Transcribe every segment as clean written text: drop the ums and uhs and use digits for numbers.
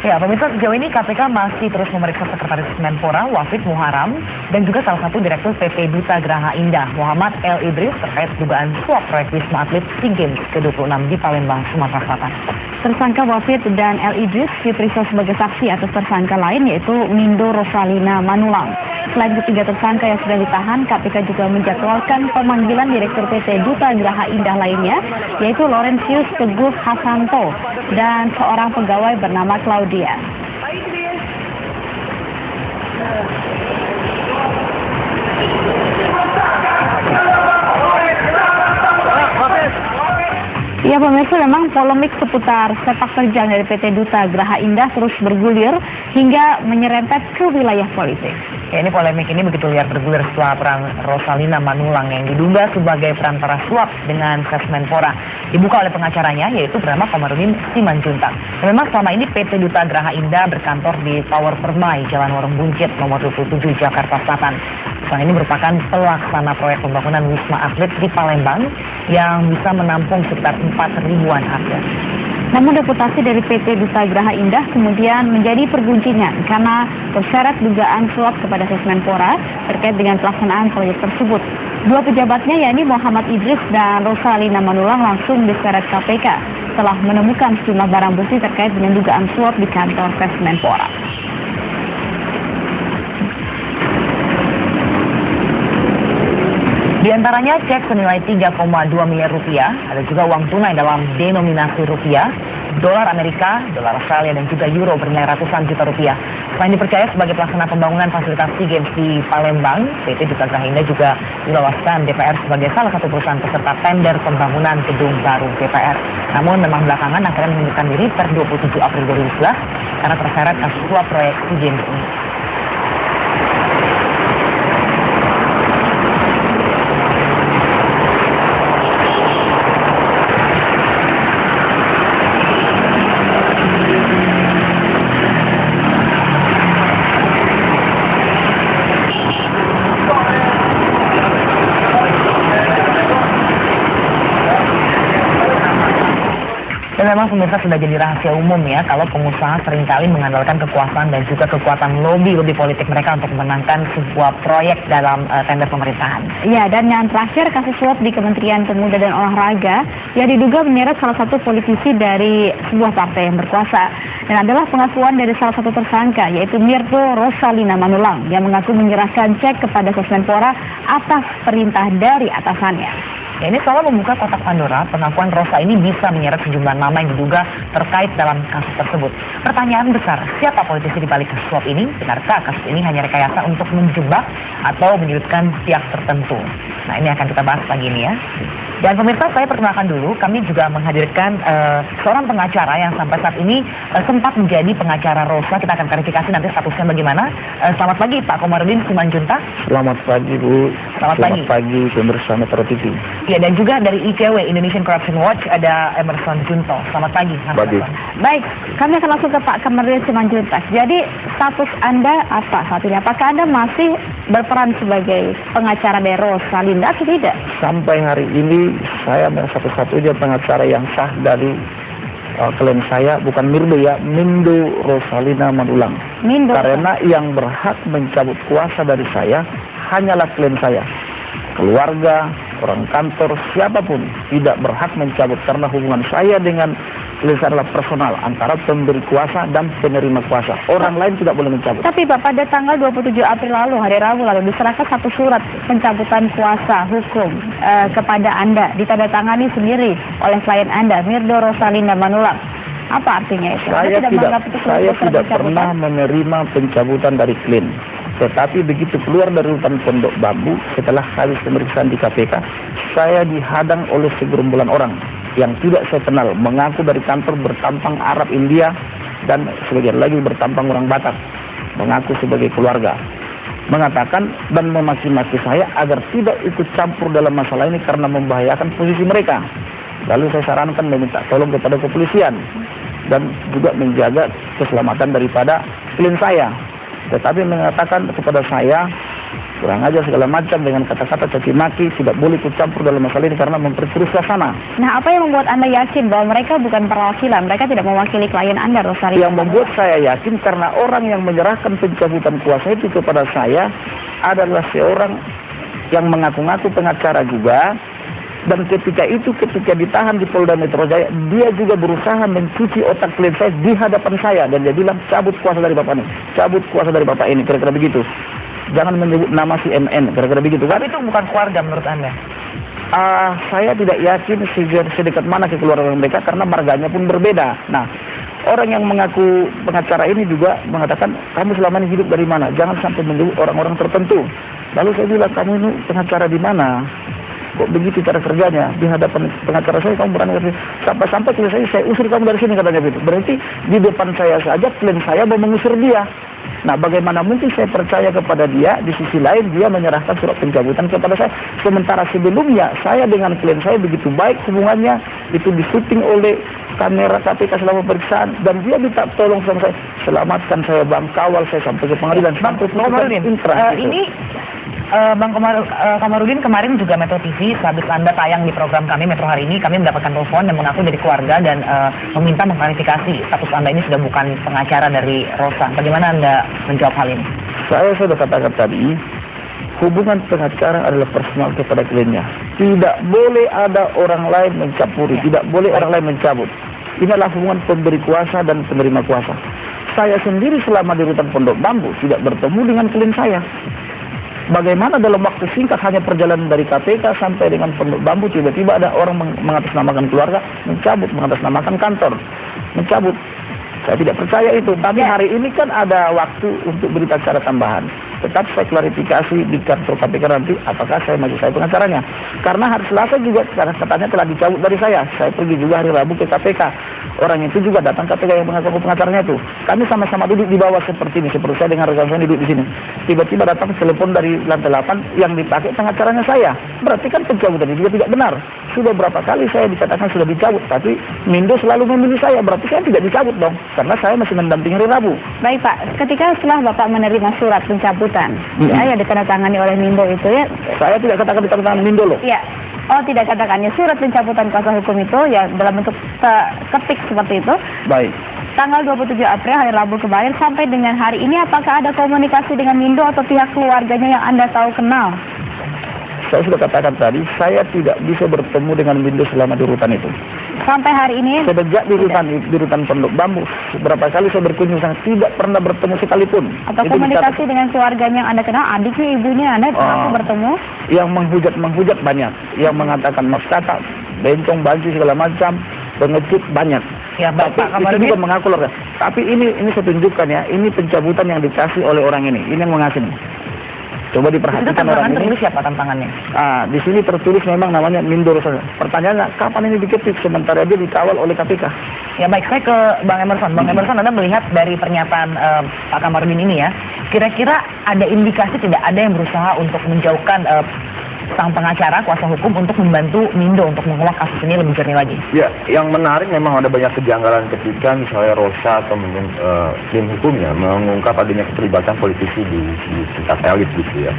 Ya, pemirsa, sejauh ini KPK masih terus memeriksa Sekretaris Menpora, Wafid Muharam, dan juga salah satu Direktur PT Duta Graha Indah, Muhammad L. Idris, terkait dugaan suap proyek Wisma Atlet SEA Games ke-26 di Palembang, Sumatera Selatan. Tersangka Wafid dan L. Idris diperiksa sebagai saksi atas tersangka lain, yaitu Mindo Rosalina Manulang. Selain ketiga tersangka yang sudah ditahan, KPK juga menjadwalkan pemanggilan Direktur PT Duta Graha Indah lainnya, yaitu Laurentius Teguh Hasanto dan seorang pegawai bernama Claudia. Ya pemirsa, memang polemik seputar sepak terjang dari PT Duta Graha Indah terus bergulir hingga menyerempet ke wilayah politik. Ya, ini polemik ini begitu liar bergulir setelah peran Rosalina Manulang yang diduga sebagai perantara suap dengan Menpora dibuka oleh pengacaranya, yaitu bernama Komarudin Simanjuntak. Dan memang selama ini PT Duta Graha Indah berkantor di Tower Permai, Jalan Warung Buncit, nomor 27, Jakarta Selatan. Perusahaan ini merupakan pelaksana proyek pembangunan Wisma Atlet di Palembang yang bisa menampung sekitar 4.000-an atlet. Namun reputasi dari PT Duta Graha Indah kemudian menjadi perguncingan karena terseret dugaan suap kepada Menpora terkait dengan pelaksanaan proyek tersebut. Dua pejabatnya, yakni Muhammad Idris dan Rosalina Manulang, langsung diseret KPK setelah menemukan sejumlah barang bukti terkait dengan dugaan suap di kantor Menpora. Di antaranya cek senilai 3,2 miliar rupiah, ada juga uang tunai dalam denominasi rupiah, dolar Amerika, dolar Australia, dan juga euro bernilai ratusan juta rupiah. Selain dipercaya sebagai pelaksana pembangunan fasilitas SEA Games di Palembang, PT Duta Graha Indah juga diloloskan DPR sebagai salah satu perusahaan peserta tender pembangunan gedung baru DPR. Namun memang belakangan akhirnya mengundurkan diri per 27 April 2011 karena terseret kasus suap proyek SEA Games ini. Dan memang pemirsa sudah jadi rahasia umum ya kalau pengusaha seringkali mengandalkan kekuasaan dan juga kekuatan lobby politik mereka untuk memenangkan sebuah proyek dalam tender pemerintahan. Ya, dan yang terakhir kasus suap di Kementerian Pemuda dan Olahraga yang diduga menyeret salah satu politisi dari sebuah partai yang berkuasa. Dan adalah pengakuan dari salah satu tersangka, yaitu Mirdo Rosalina Manulang, yang mengaku menyerahkan cek kepada Menpora atas perintah dari atasannya. Ya, ini selalu membuka kotak Pandora. Pengakuan Rosa ini bisa menyeret sejumlah nama yang diduga terkait dalam kasus tersebut. Pertanyaan besar, siapa politisi di balik kasus suap ini? Benarkah kasus ini hanya rekayasa untuk menjebak atau menyudutkan pihak tertentu? Nah, ini akan kita bahas pagi ini ya. Dan pemirsa, saya perkenalkan dulu, kami juga menghadirkan seorang pengacara yang sampai saat ini sempat menjadi pengacara Rosa. Kita akan verifikasi nanti statusnya bagaimana. Selamat pagi Pak Komarudin Simanjuntak. Selamat pagi Bu. Selamat pagi pemirsa Metro TV. Ya, dan juga dari ICW, Indonesian Corruption Watch, ada Emerson Junto. Selamat pagi. Pagi. Baik, kami akan langsung ke Pak Komarudin Simanjuntak. Jadi status Anda apa saat ini? Apakah Anda masih berperan sebagai pengacara dari Rosalinda atau tidak? Sampai hari ini saya satu-satunya pengacara yang sah dari klien saya, bukan Mirdo ya, Mindo Rosalina Manulang. Mindo. Karena yang berhak mencabut kuasa dari saya hanyalah klien saya. Keluarga, orang kantor, siapapun tidak berhak mencabut karena hubungan saya dengan klien adalah personal antara pemberi kuasa dan penerima kuasa. Orang lain tidak boleh mencabut. Tapi Pak, pada tanggal 27 April lalu, hari Rabu lalu, diserahkan satu surat pencabutan kuasa hukum kepada Anda, ditandatangani sendiri oleh klien Anda, Mirdo Rosalina Manulang. Apa artinya itu? Saya tidak pernah menerima pencabutan dari klien. Tetapi begitu keluar dari rutan Pondok Bambu, setelah habis pemeriksaan di KPK, saya dihadang oleh segerombolan orang yang tidak saya kenal, mengaku dari kantor bertampang Arab India dan sebagian lagi bertampang orang Batak, mengaku sebagai keluarga, mengatakan dan memaki-maki saya agar tidak ikut campur dalam masalah ini karena membahayakan posisi mereka. Lalu saya sarankan meminta tolong kepada kepolisian dan juga menjaga keselamatan daripada klien saya. Tetapi mengatakan kepada saya kurang ajar segala macam dengan kata-kata caci maki, tidak boleh ikut campur dalam masalah ini karena memperkeruh suasana. Nah, apa yang membuat Anda yakin bahwa mereka bukan perwakilan, mereka tidak mewakili klien Anda, Rosalina? Yang membuat saya yakin karena orang yang menyerahkan pencabutan kuasa itu kepada saya adalah seorang yang mengaku-ngaku pengacara juga. Dan ketika ditahan di Polda Metro Jaya, dia juga berusaha mencuci otak klien saya di hadapan saya. Dan dia bilang, cabut kuasa dari bapak ini, cabut kuasa dari bapak ini, kira-kira begitu. Jangan menyebut nama si MN, kira-kira begitu kan? Tapi itu bukan keluarga menurut Anda? Saya tidak yakin sedekat mana kekeluargaan mereka karena marganya pun berbeda. Nah, orang yang mengaku pengacara ini juga mengatakan, kamu selama ini hidup dari mana? Jangan sampai menyebut orang-orang tertentu. Lalu saya bilang, kamu ini pengacara di mana? Kok begitu cara kerjanya? Di hadapan pengacara saya kamu berani ngerti. Sampai-sampai klien saya usir kamu dari sini, katanya begitu. Berarti di depan saya saja klien saya mau mengusir dia. Nah, bagaimana mungkin saya percaya kepada dia, di sisi lain dia menyerahkan surat pencabutan kepada saya. Sementara sebelumnya saya dengan klien saya begitu baik hubungannya, itu disuting oleh kamera KPK selama pemeriksaan, dan dia minta tolong sama saya, selamatkan saya bang, kawal saya sampai ke pengadilan. Sampai Komarudin, ini Bang Komarudin kemarin juga Metro TV, sehabis Anda tayang di program kami Metro Hari Ini, kami mendapatkan telepon yang mengaku dari keluarga dan meminta mengklarifikasi status Anda ini sudah bukan pengacara dari Rosa. Bagaimana Anda menjawab hal ini? Saya sudah katakan tadi, hubungan pengacara adalah personal kepada kliennya. Tidak boleh ada orang lain mencampuri, tidak boleh orang lain mencabut. Ini adalah hubungan pemberi kuasa dan penerima kuasa. Saya sendiri selama di rutan Pondok Bambu tidak bertemu dengan klien saya. Bagaimana dalam waktu singkat hanya perjalanan dari KPK sampai dengan Pondok Bambu, tiba-tiba ada orang mengatasnamakan keluarga, mencabut, mengatasnamakan kantor, mencabut. Saya tidak percaya itu. Tapi hari ini kan ada waktu untuk berita acara tambahan. Tetap saya klarifikasi di kantor KPK nanti apakah saya maju saya pengacaranya. Karena hari Selasa juga katanya telah dicabut dari saya. Saya pergi juga hari Rabu ke KPK. Orang itu juga datang KPK yang mengaku pengacaranya itu. Kami sama-sama duduk di bawah seperti ini. Seperti saya dengan rekan saya duduk di sini. Tiba-tiba datang telepon dari lantai 8 yang dipakai pengacaranya saya. Berarti kan pencabutan itu juga tidak benar. Sudah berapa kali saya dikatakan sudah dicabut, tapi Mindo selalu memilih saya. Berarti saya tidak dicabut dong. Karena saya masih mendampingi hari Rabu. Baik Pak, ketika setelah Bapak menerima surat pencabutan, ya ditandatangani oleh Mindo itu ya? Saya tidak katakan ditandatangani Mindo loh. Iya. Oh, tidak katakannya surat pencabutan kuasa hukum itu ya dalam bentuk ketik seperti itu. Baik. Tanggal 27 April hari Rabu kemarin sampai dengan hari ini apakah ada komunikasi dengan Mindo atau pihak keluarganya yang Anda tahu kenal? Saya sudah katakan tadi, saya tidak bisa bertemu dengan Mindo selama di rutan itu. Sampai hari ini? Sejak di rutan Pondok Bambu, beberapa kali saya berkunjung sana, tidak pernah bertemu sekalipun. Atau itu komunikasi dengan keluarganya yang Anda kenal, adiknya, ibunya, Anda pernah bertemu? Yang menghujat banyak, yang mengatakan maaf kata, bencong, banci segala macam, pengecut banyak. Ya, tapi itu juga mengaku loh. Tapi ini saya tunjukkan ya, ini pencabutan yang dikasih oleh orang ini yang mengasih. Coba diperhatikan orang ini. Tertulis siapa tantangannya? Di sini tertulis memang namanya Mindo Rosa. Pertanyaannya, kapan ini diketik sementara dia dikawal oleh KPK? Ya baik, saya ke Bang Emerson. Bang Emerson, Anda melihat dari pernyataan Pak Kamarudin ini ya, kira-kira ada indikasi tidak ada yang berusaha untuk menjauhkan sang pengacara, kuasa hukum untuk membantu Mindo untuk menguak kasus ini lebih jernih lagi? Ya, yang menarik memang ada banyak kejanggalan ketika misalnya Rosa atau mungkin tim hukumnya mengungkap adanya keterlibatan politisi di tingkat elit gitu ya.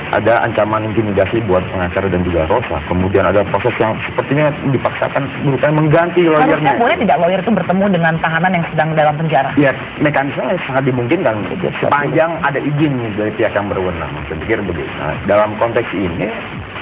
Ada ancaman intimidasi buat pengacara dan juga Rosa. Kemudian ada proses yang sepertinya dipaksakan berupaya mengganti lawyernya. Harusnya boleh tidak lawyer itu bertemu dengan tahanan yang sedang dalam penjara? Ya, mekanisme sangat dimungkinkan sepanjang ada izin dari pihak yang berwenang. Saya pikir begitu. Nah, dalam konteks ini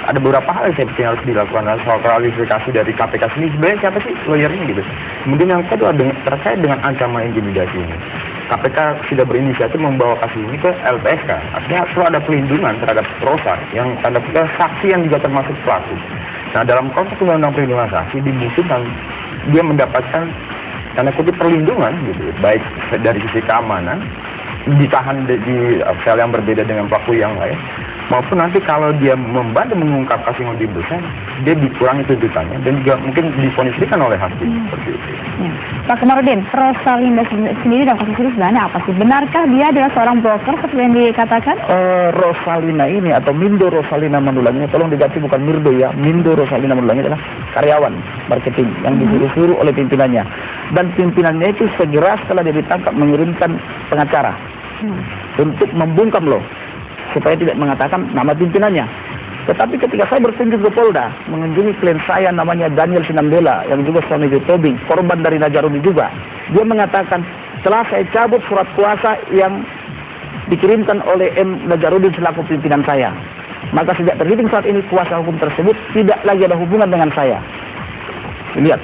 ada beberapa hal yang saya harus dilakukan soal klarifikasi dari KPK sendiri. Sebenarnya siapa sih lawyernya gitu. Kemudian yang kedua terkait dengan ancaman intimidasi ini. KPK sudah berinisiatif membawa kasus ini ke LPSK. Artinya perlu ada pelindungan terhadap Rosa yang tanda kutip saksi yang juga termasuk pelaku. Nah, dalam konteks undang-undang perlindungan saksi dimungkinkan dia mendapatkan tanda kutip perlindungan gitu, baik dari sisi keamanan, ditahan di sel yang berbeda dengan pelaku yang lain, maupun nanti kalau dia membantu mengungkap kasus yang lebih besar, dia dikurangi tuntutannya dan juga mungkin divoniskan oleh hakim seperti itu. Ya. Pak Kamarudin, Rosalinda sendiri dalam kasus ini sebenarnya apa sih? Benarkah dia adalah seorang broker seperti yang dikatakan? Rosalina ini atau Mindo Rosalina Mandulangi, tolong diganti bukan Mirdo ya, Mindo Rosalina Mandulangi adalah karyawan marketing yang disuruh oleh pimpinannya. Dan pimpinannya itu segera setelah dia ditangkap mengirimkan pengacara untuk membungkam loh. supaya tidak mengatakan nama pimpinannya. Tetapi ketika saya berkunjung ke Polda, mengunjungi klien saya namanya Daniel Sinambela, yang juga suami dari Tobing, korban dari Najarudin juga. Dia mengatakan, setelah saya cabut surat kuasa yang dikirimkan oleh M. Najarudin selaku pimpinan saya, maka sejak terhitung saat ini kuasa hukum tersebut tidak lagi ada hubungan dengan saya. Lihat.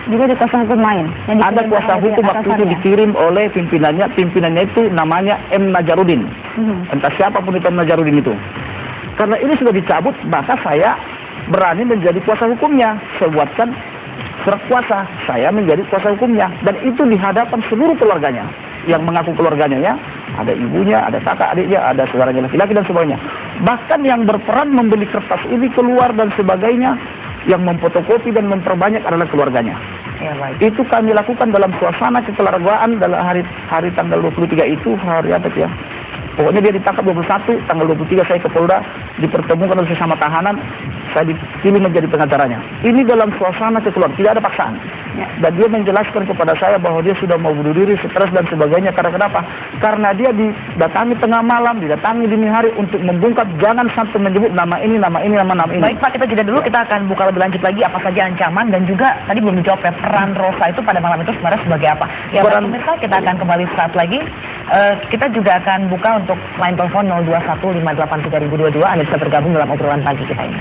Juga di kuasa hukum lain. Ada kuasa hukum waktu itu dikirim oleh pimpinannya itu namanya M. Najarudin. Entah siapapun itu M. Najarudin itu. Karena ini sudah dicabut, maka saya berani menjadi kuasa hukumnya. Saya buatkan surat kuasa, saya menjadi kuasa hukumnya. Dan itu di hadapan seluruh keluarganya. Yang mengaku keluarganya ya, ada ibunya, ada kakak adiknya, ada saudaranya laki-laki dan sebagainya. Bahkan yang berperan membeli kertas ini keluar dan sebagainya, yang memfotokopi dan memperbanyak adalah keluarganya. Ya, baik. Itu kami lakukan dalam suasana kekeluargaan dalam hari tanggal 23 itu, hari apa ya? Pokoknya dia ditangkap 21, tanggal 23 saya ke Polda, dipertemukan oleh sesama tahanan, saya dipilih menjadi pengacaranya. Ini dalam suasana kekeluargaan, tidak ada paksaan. Ya. Dan dia menjelaskan kepada saya bahwa dia sudah mau bunuh diri, stres dan sebagainya. Karena kenapa? Karena dia didatangi tengah malam, didatangi dini hari untuk membungkam, jangan sampai menyebut nama ini, nama ini, nama ini. Baik Pak, kita jeda dulu, kita akan buka lebih lanjut lagi apa saja ancaman dan juga tadi belum dijawab ya, peran Rosa itu pada malam itu sebenarnya sebagai apa. Ya Pak pemirsa, kita akan kembali saat lagi. Kita juga akan buka untuk line telepon 02158322. Anda bisa bergabung dalam obrolan pagi kita ini.